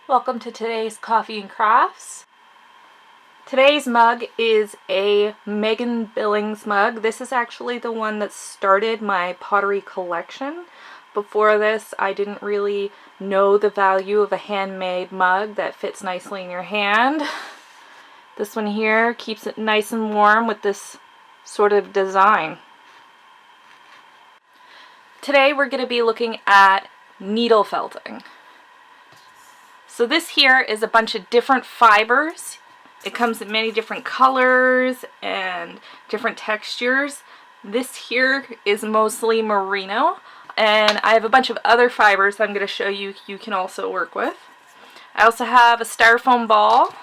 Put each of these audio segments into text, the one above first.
Welcome to today's Coffee and Crafts. Today's mug is a Megan Billings mug. This is actually the one that started my pottery collection. Before this, I didn't really know the value of a handmade mug that fits nicely in your hand. This one here keeps it nice and warm with this sort of design. Today we're going to be looking at needle felting. So this here is a bunch of different fibers. It comes in many different colors and different textures. This here is mostly merino, and I have a bunch of other fibers I'm going to show you can also work with. I also have a styrofoam ball,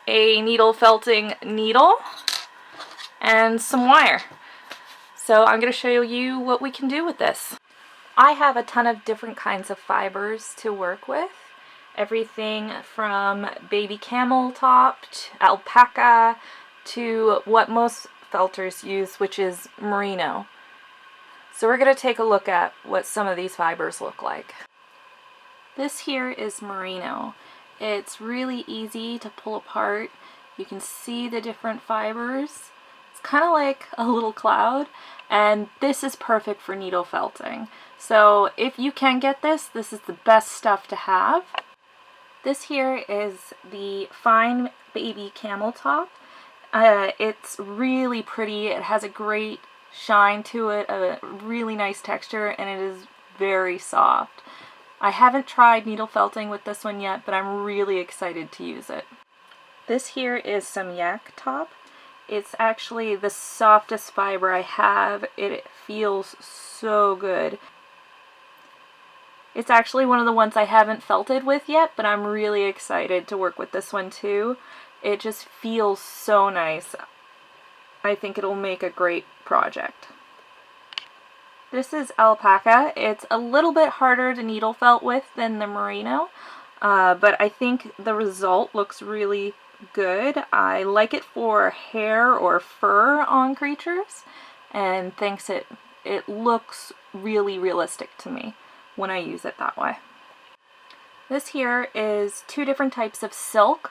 a needle felting needle, and some wire. So I'm going to show you what we can do with this. I have a ton of different kinds of fibers to work with. Everything from baby camel top, to alpaca, to what most felters use, which is merino. So we're going to take a look at what some of these fibers look like. This here is merino. It's really easy to pull apart. You can see the different fibers. It's kind of like a little cloud, and this is perfect for needle felting. So if you can get this, this is the best stuff to have. This here is the fine baby camel top. It's really pretty. It has a great shine to it, a really nice texture, and it is very soft. I haven't tried needle felting with this one yet, but I'm really excited to use it. This here is some yak top. It's actually the softest fiber I have. It feels so good. It's actually one of the ones I haven't felted with yet, but I'm really excited to work with this one too. It just feels so nice. I think it'll make a great project. This is alpaca. It's a little bit harder to needle felt with than the merino, but I think the result looks really good. I like it for hair or fur on creatures, and thinks it looks really realistic to me when I use it that way. This here is two different types of silk.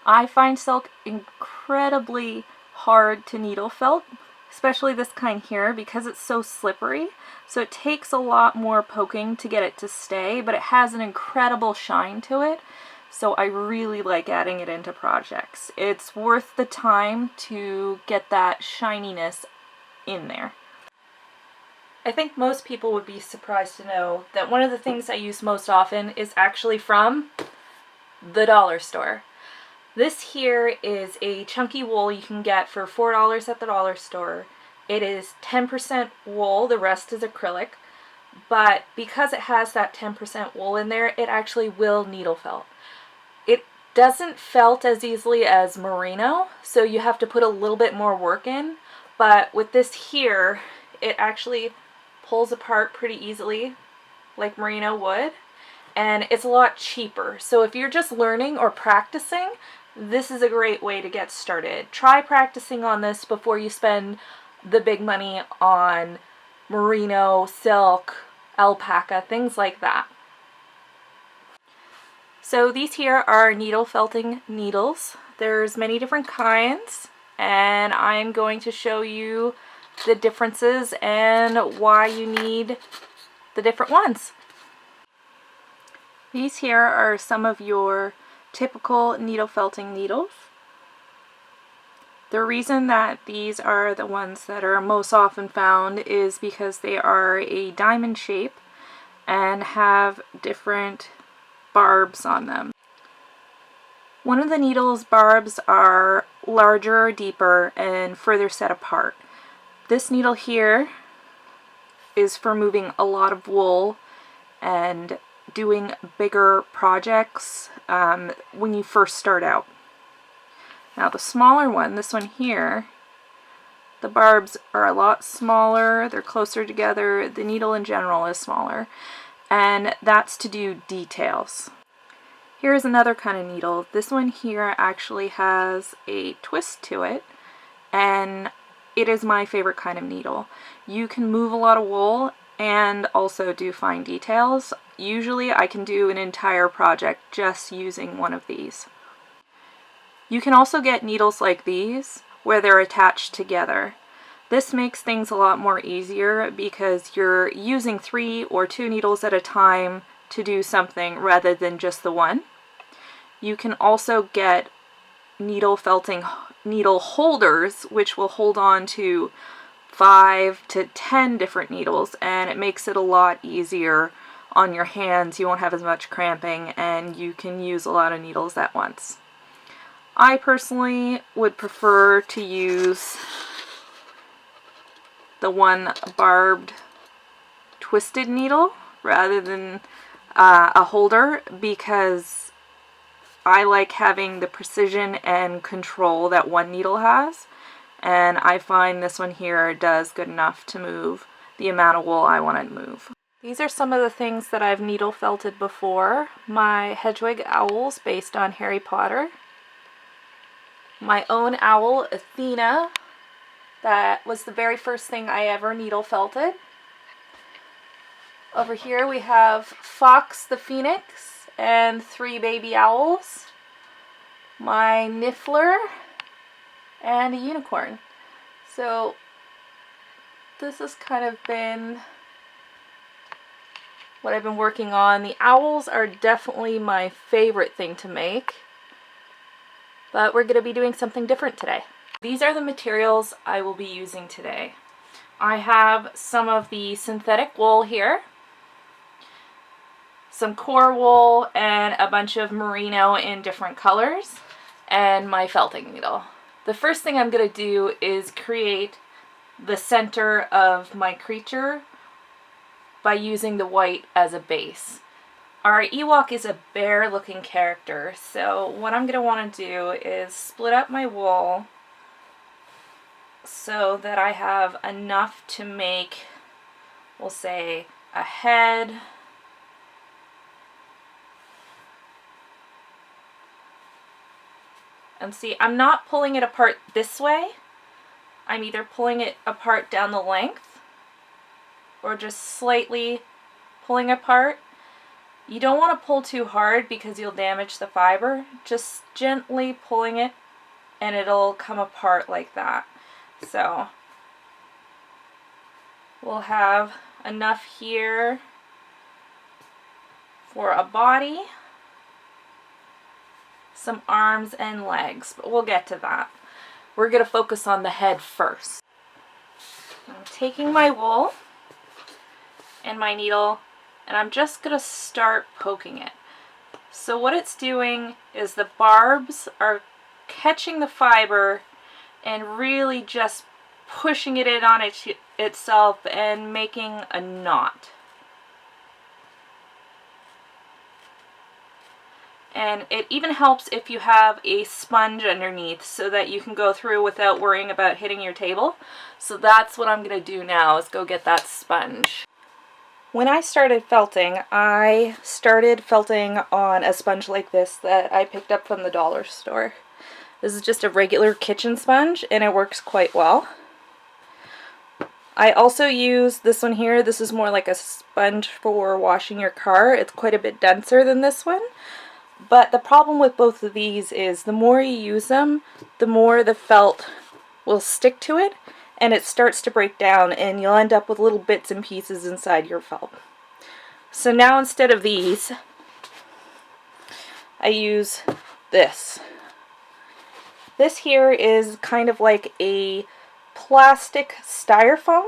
I find silk incredibly hard to needle felt, especially this kind here, because it's so slippery. So it takes a lot more poking to get it to stay, but it has an incredible shine to it. So I really like adding it into projects. It's worth the time to get that shininess in there. I think most people would be surprised to know that one of the things I use most often is actually from the dollar store. This here is a chunky wool you can get for $4 at the dollar store. It is 10% wool, the rest is acrylic, but because it has that 10% wool in there, it actually will needle felt. It doesn't felt as easily as merino, so you have to put a little bit more work in, but with this here, it actually pulls apart pretty easily like merino would, and it's a lot cheaper. So if you're just learning or practicing, this is a great way to get started. Try practicing on this before you spend the big money on merino, silk, alpaca, things like that. So these here are needle felting needles. There's many different kinds, and I'm going to show you the differences and why you need the different ones. These here are some of your typical needle felting needles. The reason that these are the ones that are most often found is because they are a diamond shape and have different barbs on them. One of the needle's barbs are larger, deeper, and further set apart. This needle here is for moving a lot of wool and doing bigger projects when you first start out. Now the smaller one, this one here, the barbs are a lot smaller, they're closer together, the needle in general is smaller, and that's to do details. Here's another kind of needle. This one here actually has a twist to it, and it is my favorite kind of needle. You can move a lot of wool and also do fine details. Usually I can do an entire project just using one of these. You can also get needles like these where they're attached together. This makes things a lot more easier because you're using 3 or 2 needles at a time to do something rather than just the one. You can also get needle felting needle holders, which will hold on to 5 to 10 different needles, and it makes it a lot easier on your hands. You won't have as much cramping and you can use a lot of needles at once. I personally would prefer to use the one barbed twisted needle rather than a holder, because I like having the precision and control that one needle has, and I find this one here does good enough to move the amount of wool I want to move. These are some of the things that I've needle felted before. My Hedwig owls based on Harry Potter. My own owl, Athena, that was the very first thing I ever needle felted. Over here we have Fox the Phoenix and 3 baby owls. My Niffler and a unicorn. So this has kind of been what I've been working on. The owls are definitely my favorite thing to make, but we're going to be doing something different today. These are the materials I will be using today. I have some of the synthetic wool here, some core wool, and a bunch of merino in different colors, and my felting needle. The first thing I'm going to do is create the center of my creature by using the white as a base. Our Ewok is a bear looking character, so what I'm going to want to do is split up my wool so that I have enough to make, we'll say, a head, and see, I'm not pulling it apart this way. I'm either pulling it apart down the length or just slightly pulling apart. You don't want to pull too hard because you'll damage the fiber. Just gently pulling it and it'll come apart like that. So we'll have enough here for a body, some arms and legs, but we'll get to that. We're going to focus on the head first. I'm taking my wool and my needle, and I'm just going to start poking it. So what it's doing is the barbs are catching the fiber and really just pushing it in on itself and making a knot. And it even helps if you have a sponge underneath so that you can go through without worrying about hitting your table. So that's what I'm going to do now, is go get that sponge. When I started felting on a sponge like this that I picked up from the dollar store. This is just a regular kitchen sponge and it works quite well. I also use this one here. This is more like a sponge for washing your car. It's quite a bit denser than this one. But the problem with both of these is the more you use them, the more the felt will stick to it and it starts to break down and you'll end up with little bits and pieces inside your felt. So now instead of these, I use this. This here is kind of like a plastic styrofoam.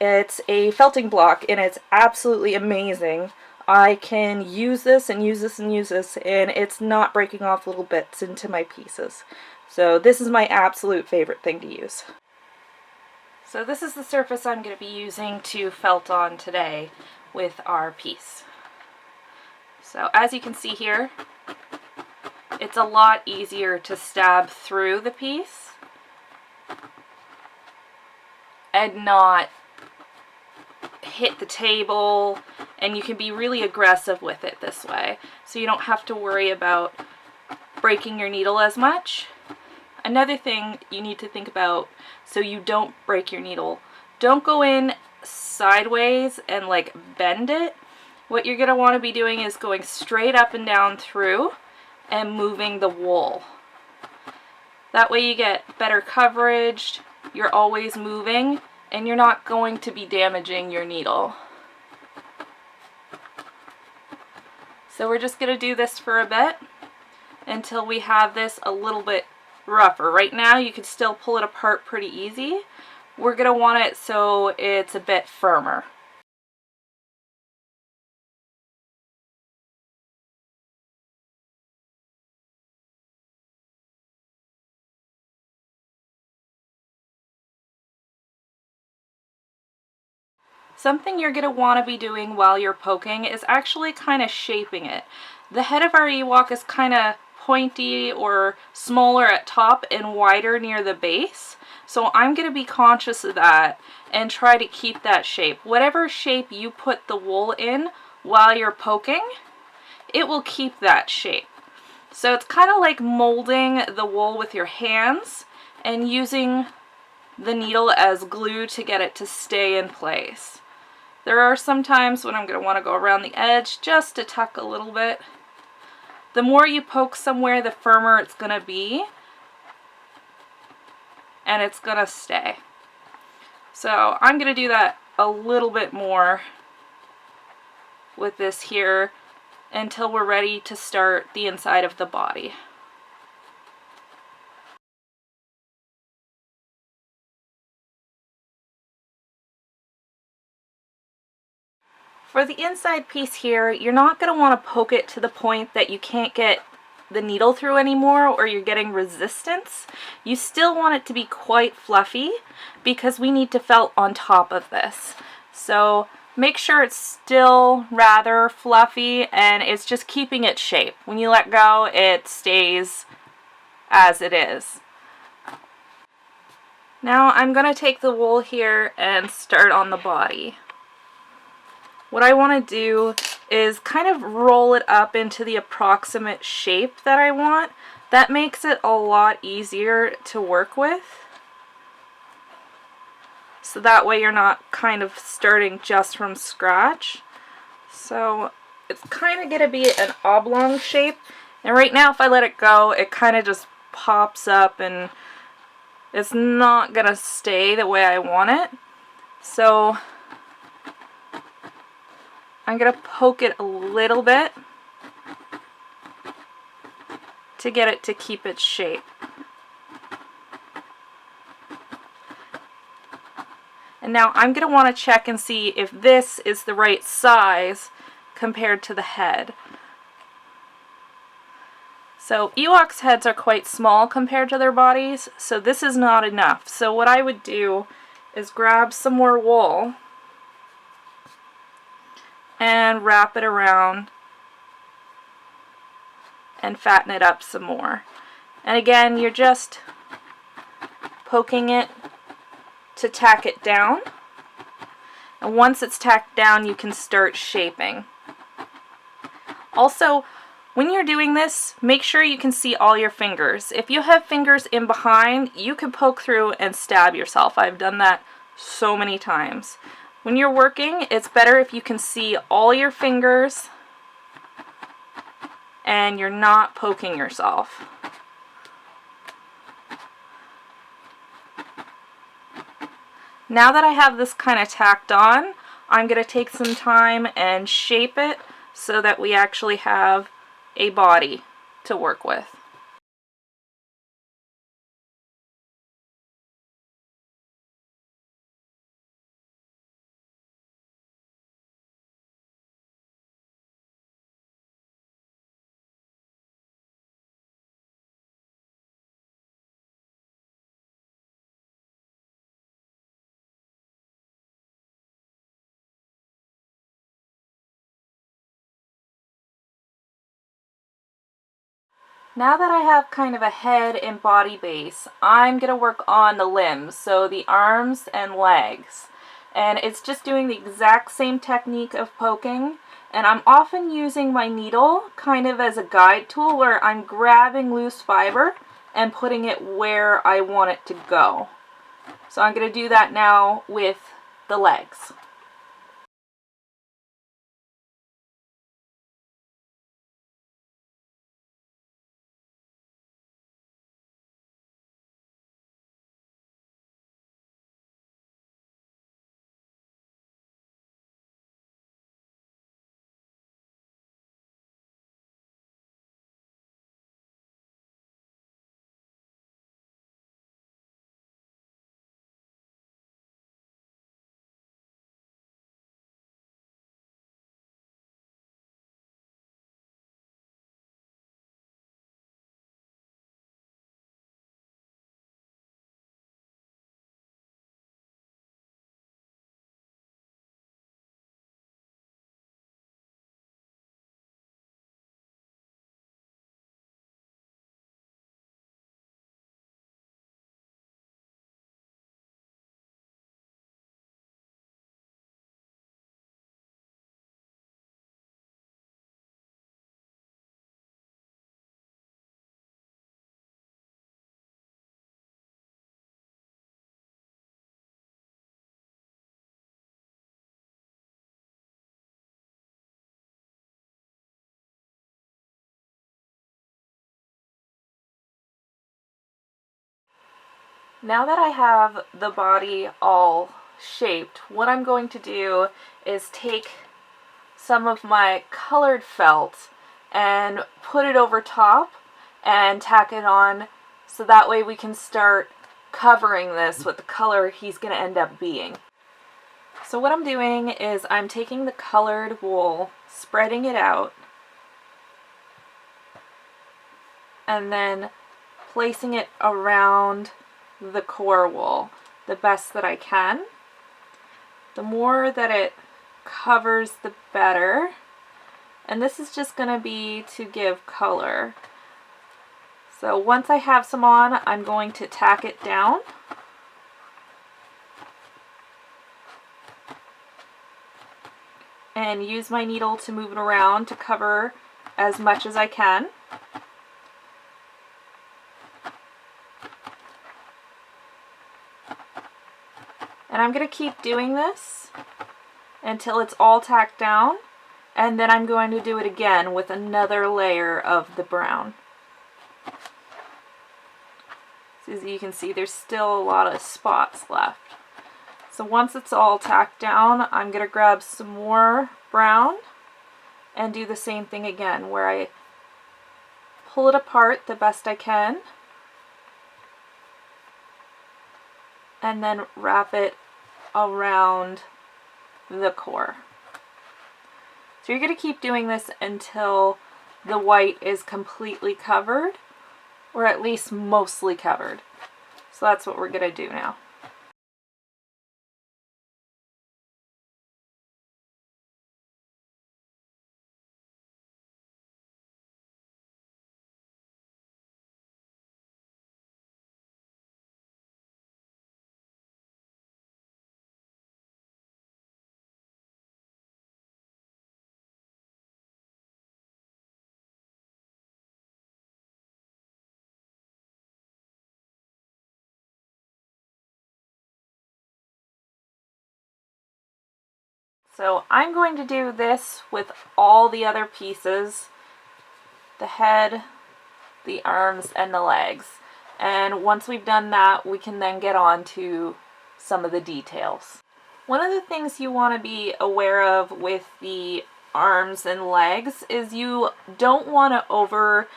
It's a felting block and it's absolutely amazing. I can use this and use this and use this, and it's not breaking off little bits into my pieces. So this is my absolute favorite thing to use. So this is the surface I'm going to be using to felt on today with our piece. So as you can see here, it's a lot easier to stab through the piece and not hit the table, and you can be really aggressive with it this way, so you don't have to worry about breaking your needle as much. Another thing you need to think about so you don't break your needle, don't go in sideways and like bend it, what you're going to want to be doing is going straight up and down through and moving the wool. That way you get better coverage, you're always moving, and you're not going to be damaging your needle. So we're just going to do this for a bit until we have this a little bit rougher. Right now you can still pull it apart pretty easy. We're going to want it so it's a bit firmer. Something you're going to want to be doing while you're poking is actually kind of shaping it. The head of our Ewok is kind of pointy or smaller at top and wider near the base. So I'm going to be conscious of that and try to keep that shape. Whatever shape you put the wool in while you're poking, it will keep that shape. So it's kind of like molding the wool with your hands and using the needle as glue to get it to stay in place. There are some times when I'm going to want to go around the edge just to tuck a little bit. The more you poke somewhere, the firmer it's going to be, and it's going to stay. So I'm going to do that a little bit more with this here until we're ready to start the inside of the body. For the inside piece here, you're not going to want to poke it to the point that you can't get the needle through anymore or you're getting resistance. You still want it to be quite fluffy because we need to felt on top of this. So make sure it's still rather fluffy and it's just keeping its shape. When you let go, it stays as it is. Now I'm going to take the wool here and start on the body. What I want to do is kind of roll it up into the approximate shape that I want. That makes it a lot easier to work with. So that way you're not kind of starting just from scratch. So it's kind of going to be an oblong shape. And right now if I let it go, it kind of just pops up and it's not going to stay the way I want it. So I'm going to poke it a little bit to get it to keep its shape. And now I'm going to want to check and see if this is the right size compared to the head. So Ewok's heads are quite small compared to their bodies, so this is not enough. So what I would do is grab some more wool and wrap it around and fatten it up some more. And again, you're just poking it to tack it down. And once it's tacked down, you can start shaping. Also, when you're doing this, make sure you can see all your fingers. If you have fingers in behind, you can poke through and stab yourself. I've done that so many times. When you're working, it's better if you can see all your fingers and you're not poking yourself. Now that I have this kind of tacked on, I'm going to take some time and shape it so that we actually have a body to work with. Now that I have kind of a head and body base, I'm going to work on the limbs, so the arms and legs. And it's just doing the exact same technique of poking, and I'm often using my needle kind of as a guide tool where I'm grabbing loose fiber and putting it where I want it to go. So I'm going to do that now with the legs. Now that I have the body all shaped, what I'm going to do is take some of my colored felt and put it over top and tack it on, so that way we can start covering this with the color he's going to end up being. So what I'm doing is I'm taking the colored wool, spreading it out, and then placing it around the core wool the best that I can. The more that it covers, the better. And this is just going to be to give color. So once I have some on, I'm going to tack it down. And use my needle to move it around to cover as much as I can. And I'm going to keep doing this until it's all tacked down, and then I'm going to do it again with another layer of the brown. So as you can see, there's still a lot of spots left. So once it's all tacked down, I'm going to grab some more brown and do the same thing again, where I pull it apart the best I can and then wrap it around the core. So you're going to keep doing this until the white is completely covered, or at least mostly covered. So that's what we're going to do now. So I'm going to do this with all the other pieces, the head, the arms, and the legs. And once we've done that, we can then get on to some of the details. One of the things you want to be aware of with the arms and legs is you don't want to over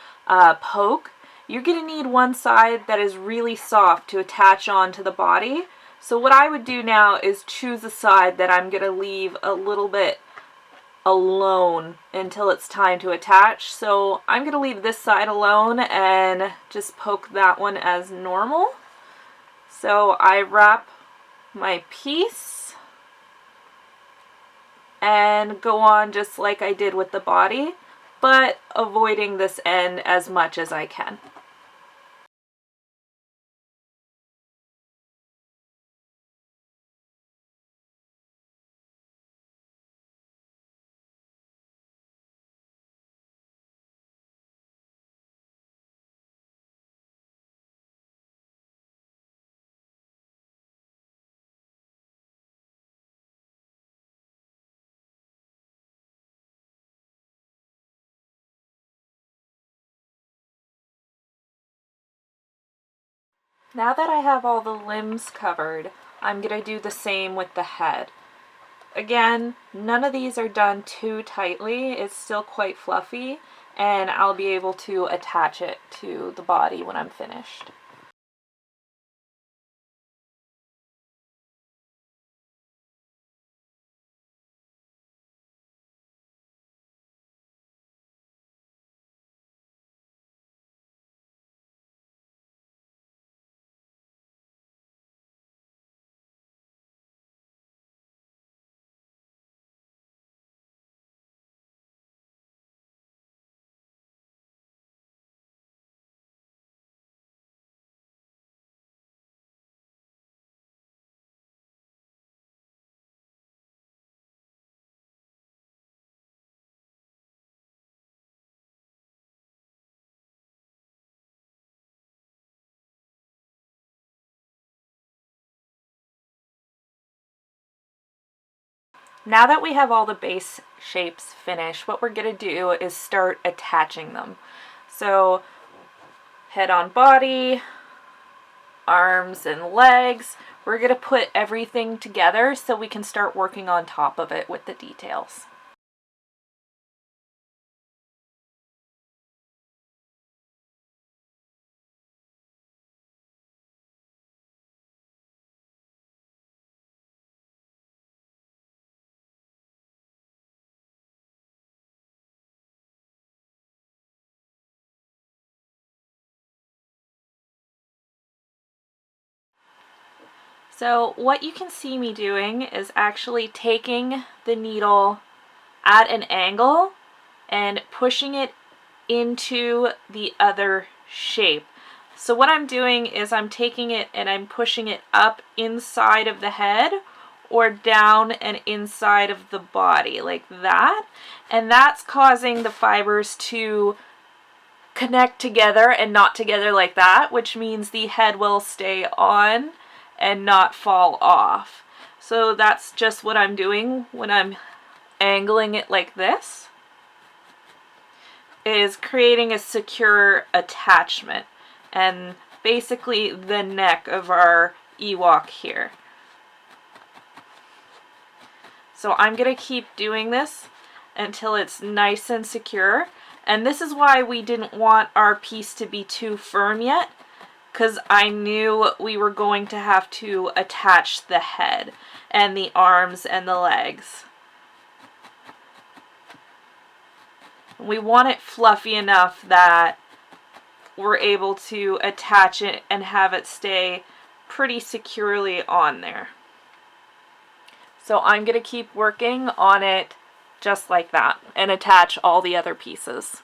poke. You're going to need one side that is really soft to attach onto the body. So what I would do now is choose a side that I'm going to leave a little bit alone until it's time to attach. So I'm going to leave this side alone and just poke that one as normal. So I wrap my piece and go on just like I did with the body, but avoiding this end as much as I can. Now that I have all the limbs covered, I'm going to do the same with the head. Again, none of these are done too tightly. It's still quite fluffy, and I'll be able to attach it to the body when I'm finished. Now that we have all the base shapes finished, what we're going to do is start attaching them. So head on body, arms and legs. We're going to put everything together so we can start working on top of it with the details. So what you can see me doing is actually taking the needle at an angle and pushing it into the other shape. So what I'm doing is I'm taking it and I'm pushing it up inside of the head or down and inside of the body like that. And that's causing the fibers to connect together and not together like that, which means the head will stay on and not fall off. So that's just what I'm doing when I'm angling it like this, is creating a secure attachment and basically the neck of our Ewok here. So I'm going to keep doing this until it's nice and secure. And this is why we didn't want our piece to be too firm yet, because I knew we were going to have to attach the head and the arms and the legs. We want it fluffy enough that we're able to attach it and have it stay pretty securely on there. So I'm going to keep working on it just like that and attach all the other pieces.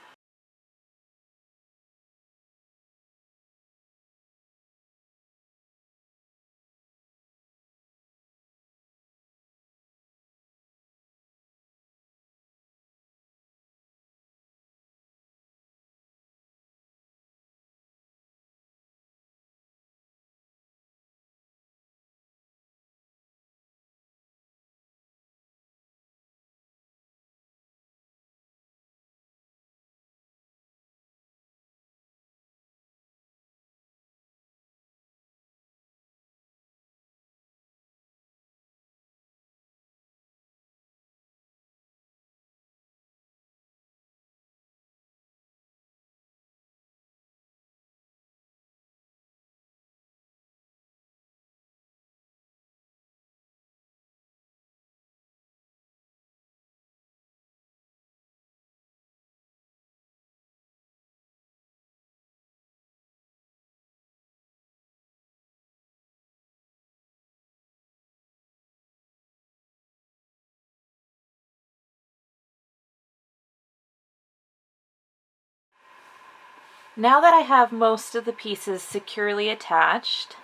Now that I have most of the pieces securely attached,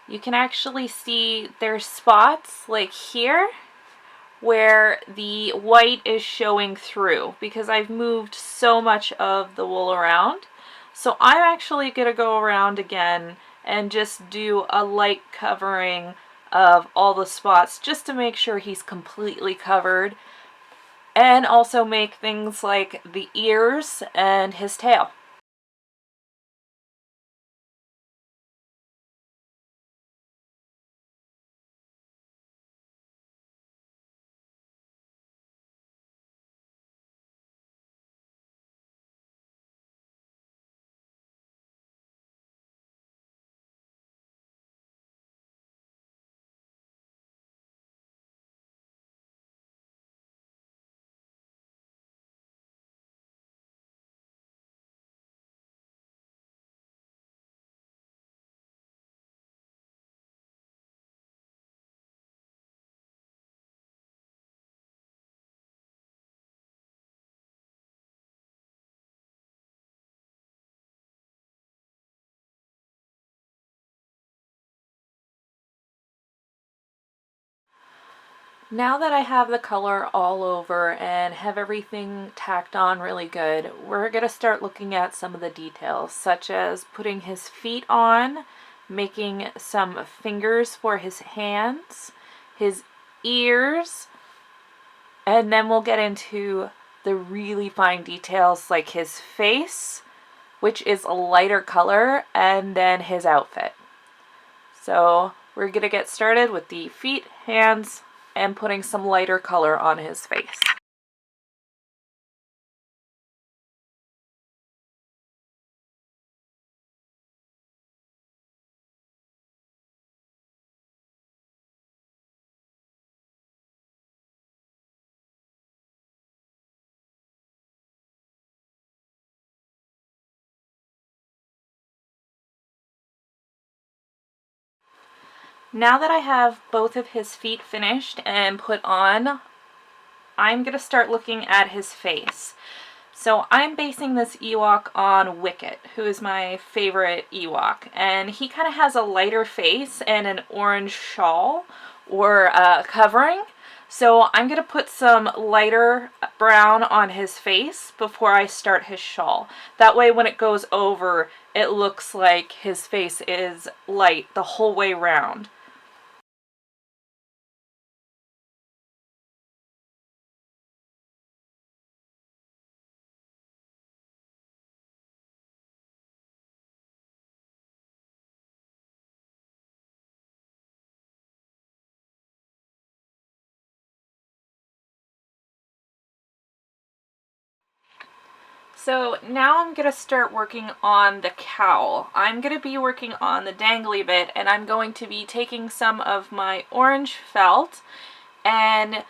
you can actually see there's spots like here where the white is showing through because I've moved so much of the wool around. So I'm actually going to go around again and just do a light covering of all the spots just to make sure he's completely covered, and also make things like the ears and his tail. Now that I have the color all over and have everything tacked on really good, we're going to start looking at some of the details, such as putting his feet on, making some fingers for his hands, his ears, and then we'll get into the really fine details like his face, which is a lighter color, and then his outfit. So we're going to get started with the feet, hands, and putting some lighter color on his face. Now that I have both of his feet finished and put on, I'm going to start looking at his face. So I'm basing this Ewok on Wicket, who is my favorite Ewok, and he kind of has a lighter face and an orange shawl or covering. So I'm going to put some lighter brown on his face before I start his shawl. That way when it goes over, it looks like his face is light the whole way round. So now I'm going to start working on the cowl. I'm going to be working on the dangly bit, and I'm going to be taking some of my orange felt and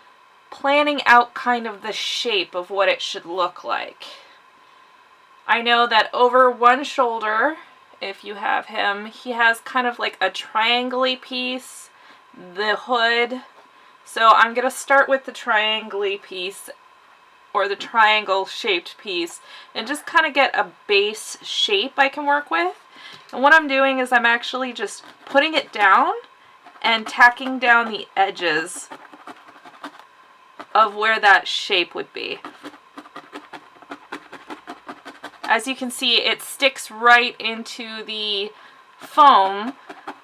planning out kind of the shape of what it should look like. I know that over one shoulder, if you have him, he has kind of like a triangle-y piece, the hood. So I'm going to start with the triangle-y piece, or the triangle shaped piece, and just kind of get a base shape I can work with. And what I'm doing is I'm actually just putting it down and tacking down the edges of where that shape would be. As you can see, it sticks right into the foam,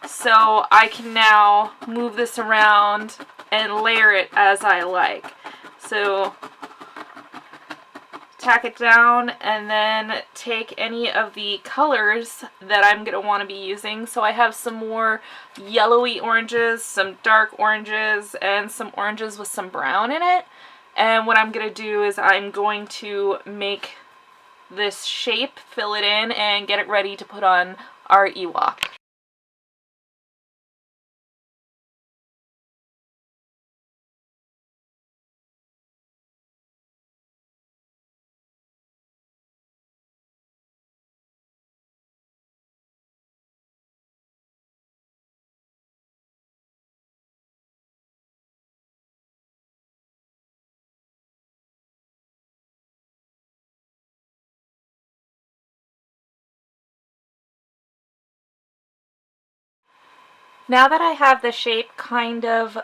so I can now move this around and layer it as I like. So tack it down and then take any of the colors that I'm going to want to be using. So I have some more yellowy oranges, some dark oranges, and some oranges with some brown in it. And what I'm going to do is I'm going to make this shape, fill it in, and get it ready to put on our Ewok. Now that I have the shape kind of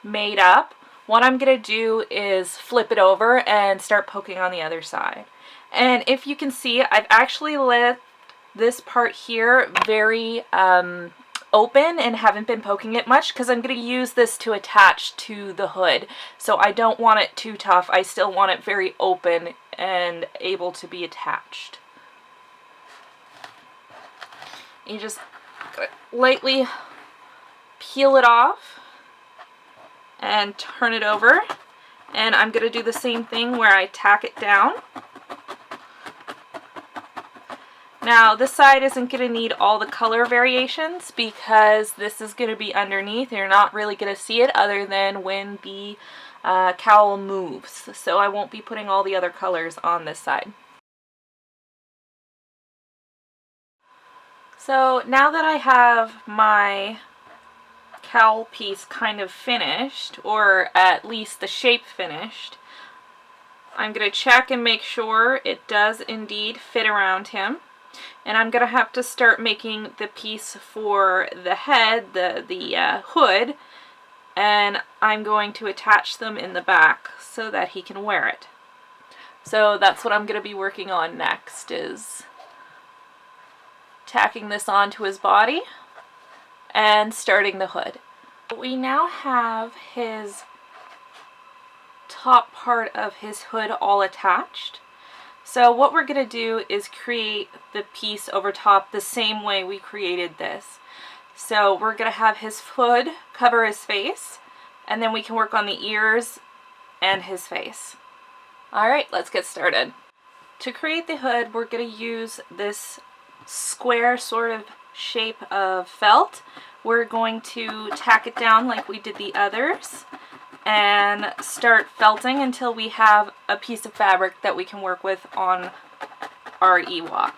made up, what I'm going to do is flip it over and start poking on the other side. And if you can see, I've actually left this part here very open and haven't been poking it much because I'm going to use this to attach to the hood. So I don't want it too tough. I still want it very open and able to be attached. You just lightly peel it off and turn it over, and I'm going to do the same thing where I tack it down. Now this side isn't going to need all the color variations because this is going to be underneath. You're not really going to see it other than when the cowl moves, so I won't be putting all the other colors on this side. So now that I have my cowl piece kind of finished, or at least the shape finished, I'm going to check and make sure it does indeed fit around him. And I'm going to have to start making the piece for the head, the hood, and I'm going to attach them in the back so that he can wear it. So that's what I'm going to be working on next, is tacking this onto his body and starting the hood. We now have his top part of his hood all attached. So what we're going to do is create the piece over top the same way we created this. So we're going to have his hood cover his face, and then we can work on the ears and his face. Alright, let's get started. To create the hood, we're going to use this square sort of shape of felt. We're going to tack it down like we did the others and start felting until we have a piece of fabric that we can work with on our Ewok.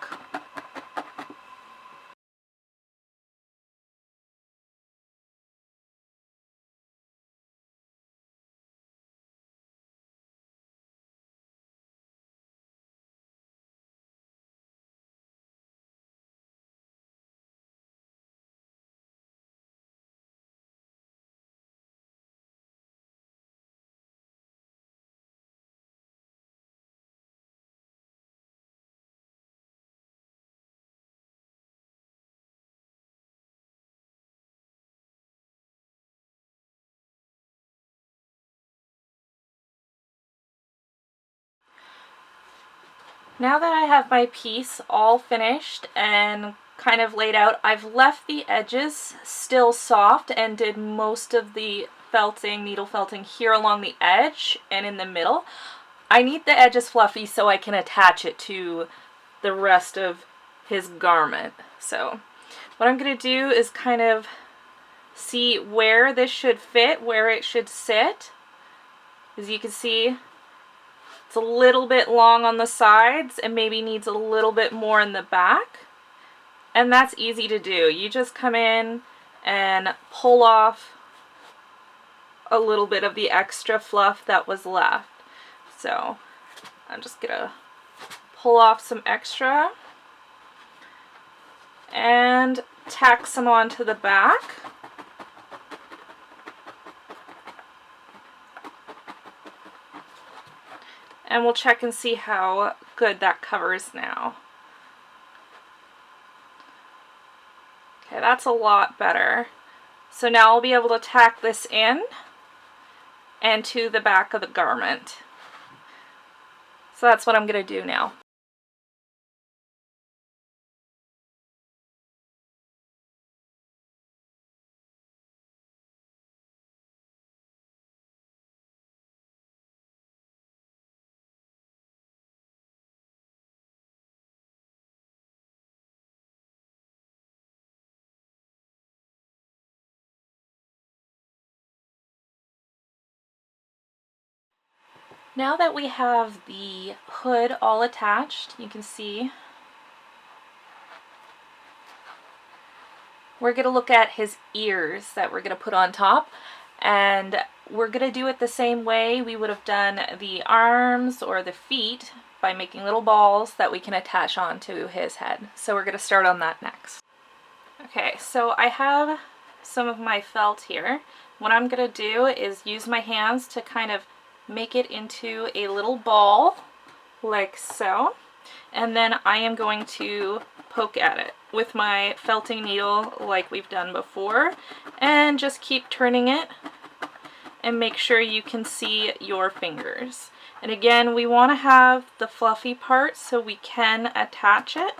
Now that I have my piece all finished and kind of laid out, I've left the edges still soft and did most of the felting, needle felting here along the edge and in the middle. I need the edges fluffy so I can attach it to the rest of his garment. So what I'm going to do is kind of see where this should fit, where it should sit. As you can see, it's a little bit long on the sides and maybe needs a little bit more in the back. And that's easy to do. You just come in and pull off a little bit of the extra fluff that was left. So I'm just gonna pull off some extra and tack some onto the back. And we'll check and see how good that covers now. Okay, that's a lot better. So now I'll be able to tack this in and to the back of the garment. So that's what I'm going to do now. Now that we have the hood all attached, you can see we're going to look at his ears that we're going to put on top, and we're going to do it the same way we would have done the arms or the feet by making little balls that we can attach onto his head. So we're going to start on that next. Okay, so I have some of my felt here. What I'm going to do is use my hands to kind of make it into a little ball like so, and then I am going to poke at it with my felting needle like we've done before, and just keep turning it and make sure you can see your fingers. And again, we want to have the fluffy part so we can attach it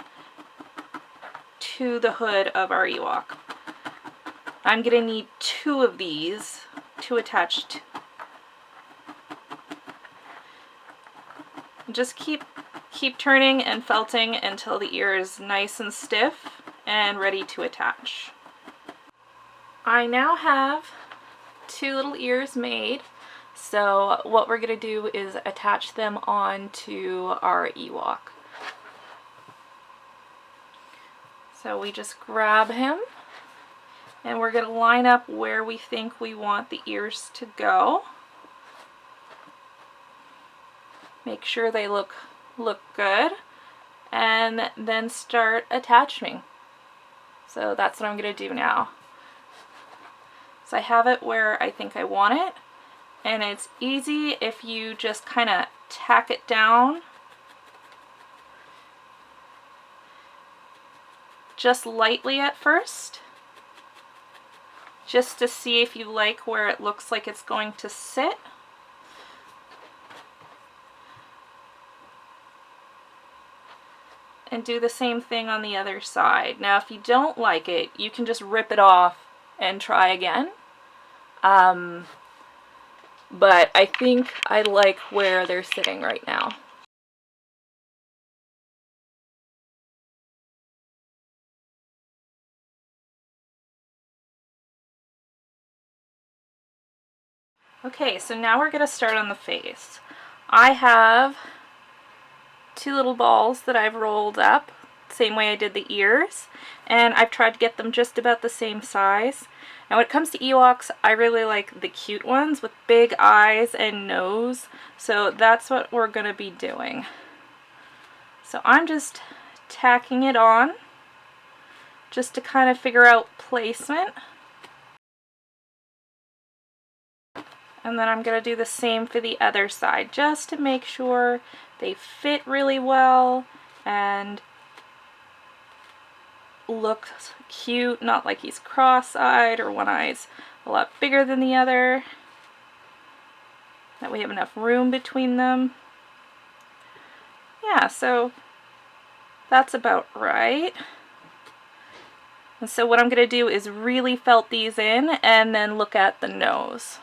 to the hood of our Ewok. I'm going to need 2 of these to attach to. Just keep turning and felting until the ear is nice and stiff and ready to attach. I now have 2 little ears made, so what we're going to do is attach them onto our Ewok. So we just grab him and we're going to line up where we think we want the ears to go. Make sure they look good, and then start attaching. So that's what I'm going to do now. So I have it where I think I want it, and it's easy if you just kind of tack it down just lightly at first, just to see if you like where it looks like it's going to sit. And do the same thing on the other side. Now if you don't like it, you can just rip it off and try again. But I think I like where they're sitting right now. Okay, so now we're going to start on the face. I have two little balls that I've rolled up, same way I did the ears, and I've tried to get them just about the same size. Now when it comes to Ewoks, I really like the cute ones with big eyes and nose, so that's what we're going to be doing. So I'm just tacking it on just to kind of figure out placement. And then I'm going to do the same for the other side, just to make sure they fit really well and look cute, not like he's cross-eyed or one eye's a lot bigger than the other. That we have enough room between them. Yeah, so that's about right. And so what I'm going to do is really felt these in and then look at the nose.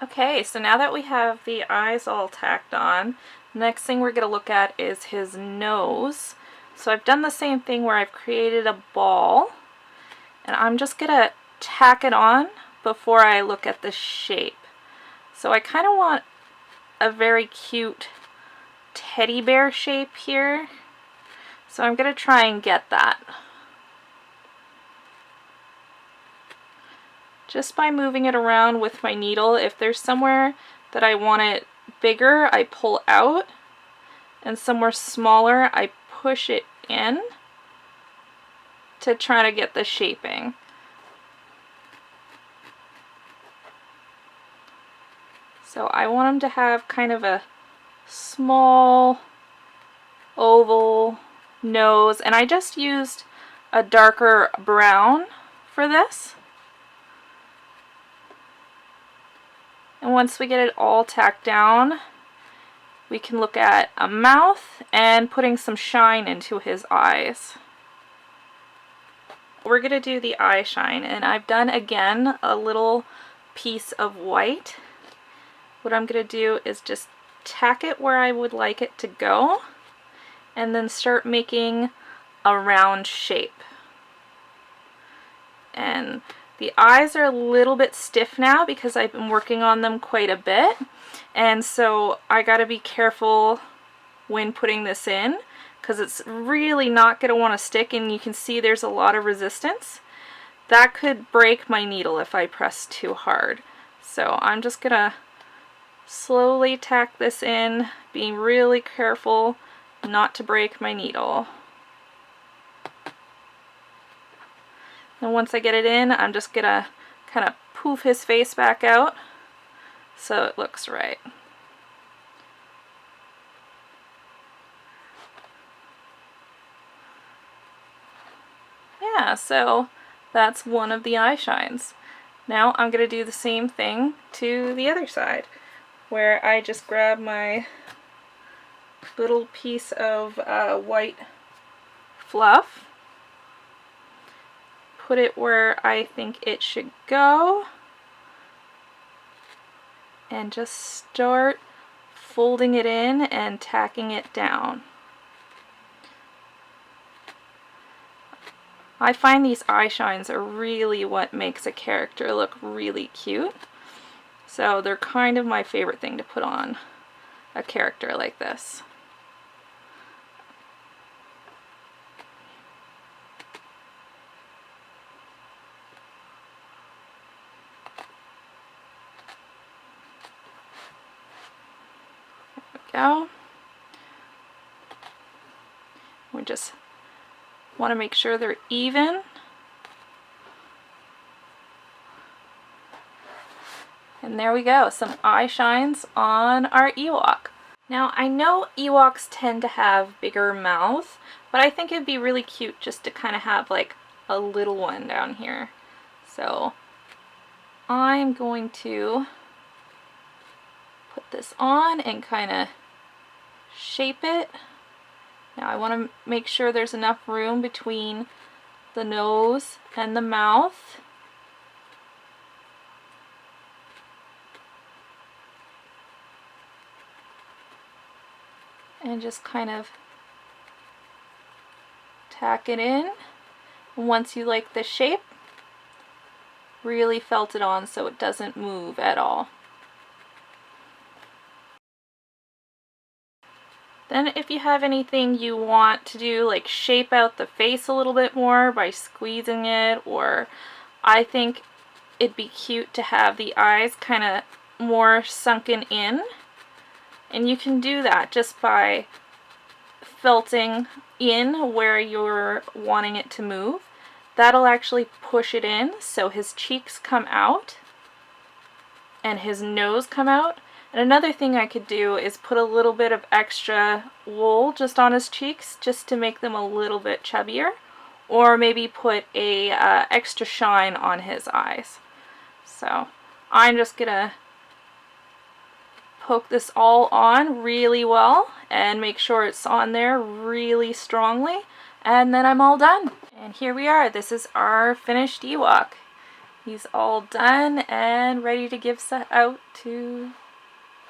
Okay, so now that we have the eyes all tacked on, the next thing we're going to look at is his nose. So I've done the same thing where I've created a ball, and I'm just going to tack it on before I look at the shape. So I kind of want a very cute teddy bear shape here, so I'm going to try and get that. Just by moving it around with my needle. If there's somewhere that I want it bigger, I pull out, and somewhere smaller, I push it in to try to get the shaping. So I want them to have kind of a small oval nose, and I just used a darker brown for this. And once we get it all tacked down, we can look at a mouth and putting some shine into his eyes. We're going to do the eye shine, and I've done again a little piece of white. What I'm going to do is just tack it where I would like it to go, and then start making a round shape. And the eyes are a little bit stiff now because I've been working on them quite a bit, and so I gotta be careful when putting this in because it's really not going to want to stick, and you can see there's a lot of resistance. That could break my needle if I press too hard. So I'm just gonna slowly tack this in, being really careful not to break my needle. And once I get it in, I'm just gonna kind of poof his face back out so it looks right. Yeah, so that's one of the eye shines. Now I'm gonna do the same thing to the other side, where I just grab my little piece of white fluff, put it where I think it should go, and just start folding it in and tacking it down. I find these eye shines are really what makes a character look really cute. So they're kind of my favorite thing to put on a character like this. There we go. We just want to make sure they're even. And there we go, some eye shines on our Ewok. Now I know Ewoks tend to have bigger mouths, but I think it'd be really cute just to kind of have like a little one down here. So I'm going to put this on and kind of shape it. Now I want to make sure there's enough room between the nose and the mouth. And just kind of tack it in. And once you like the shape, really felt it on so it doesn't move at all. Then if you have anything you want to do, like shape out the face a little bit more by squeezing it, or I think it'd be cute to have the eyes kind of more sunken in. And you can do that just by felting in where you're wanting it to move. That'll actually push it in so his cheeks come out and his nose come out. And another thing I could do is put a little bit of extra wool just on his cheeks just to make them a little bit chubbier. Or maybe put a extra shine on his eyes. So I'm just gonna poke this all on really well and make sure it's on there really strongly, and then I'm all done. And here we are. This is our finished Ewok. He's all done and ready to give out to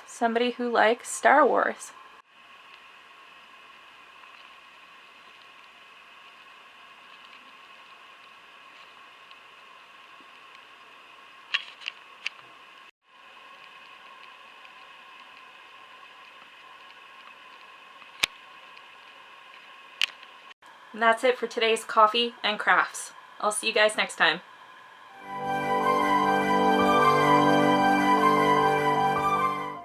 somebody who likes Star Wars. And that's it for today's coffee and crafts. I'll see you guys next time.